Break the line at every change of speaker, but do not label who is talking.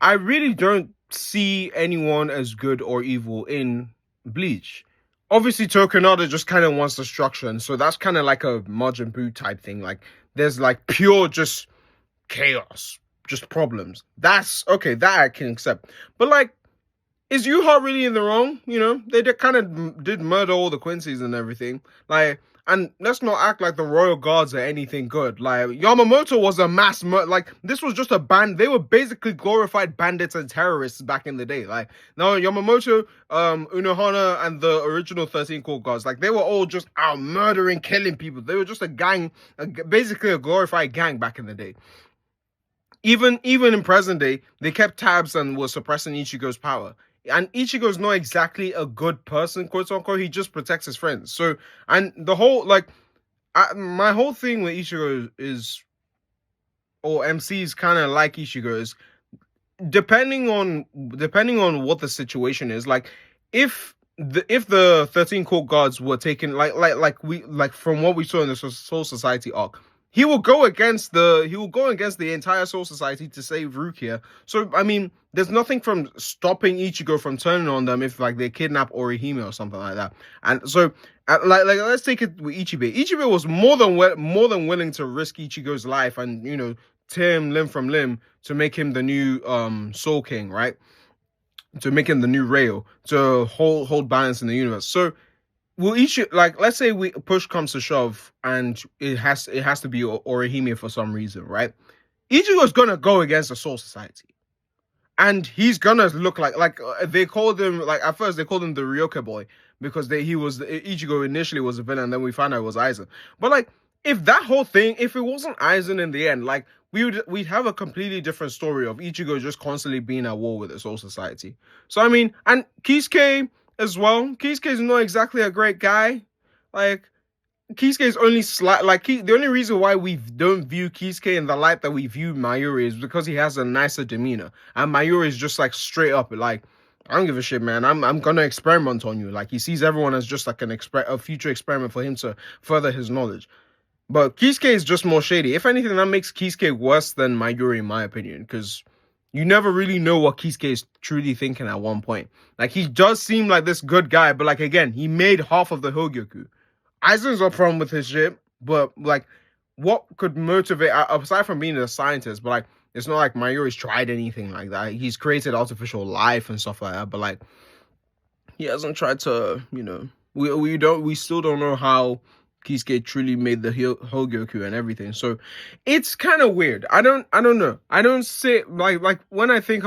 I really don't see anyone as good or evil in Bleach. Obviously, Tokunada just kind of wants destruction, so that's kind of like a Majin Buu type thing. Like, there's like pure just chaos, just problems. That's okay, that I can accept. But like, is Yuha really in the wrong? You know, they kind of did murder all the Quincy's and everything. Like, and let's not act like the royal guards are anything good. Like, Yamamoto was a mass like, this was just a band. They were basically glorified bandits and terrorists back in the day. Like, now Yamamoto, Unohana, and the original 13 Court Guards, like, they were all just out murdering, killing people. They were just a gang, basically a glorified gang back in the day. Even in present day, they kept tabs and were suppressing Ichigo's power. And Ichigo's not exactly a good person, quote unquote. He just protects his friends. So, and the whole my whole thing with Ichigo is, or MCs kind of like Ichigo is, depending on what the situation is. Like, if the 13 court guards were taken, like from what we saw in the Soul Society arc, he will go against the entire Soul Society to save Rukia. So I mean, there's nothing from stopping Ichigo from turning on them if like they kidnap Orihime or something like that. And so like let's take it with Ichibe. Ichibe was more than willing to risk Ichigo's life and, you know, tear him limb from limb to make him the new Soul King, right? To make him the new Rail, to hold balance in the universe. So will Ichigo, like, let's say push comes to shove and it has to be Orihime for some reason, right? Ichigo's gonna go against the Soul Society. And he's gonna look like they called him, like, at first they called him the Ryoka boy because Ichigo initially was a villain, and then we found out it was Aizen. But like, if that whole thing, if it wasn't Aizen in the end, like, we'd have a completely different story of Ichigo just constantly being at war with the Soul Society. So I mean, and Kisuke as well. Kisuke is not exactly a great guy. Like, Kisuke is only the only reason why we don't view Kisuke in the light that we view Mayuri is because he has a nicer demeanor, and Mayuri is just like straight up like, I don't give a shit, man. I'm gonna experiment on you. Like, he sees everyone as just like a future experiment for him to further his knowledge. But Kisuke is just more shady. If anything, that makes Kisuke worse than Mayuri, in my opinion, because you never really know what Kisuke is truly thinking at one point. Like, he does seem like this good guy, but like, again, he made half of the Hogyoku. Aizen's no problem with his shit, but like, what could motivate, aside from being a scientist, but like, it's not like Mayuri's tried anything like that. He's created artificial life and stuff like that, but like, he hasn't tried to, you know, we still don't know how Kisuke truly made the Hogyoku and everything. So it's kind of weird. I don't know. I don't say like when I think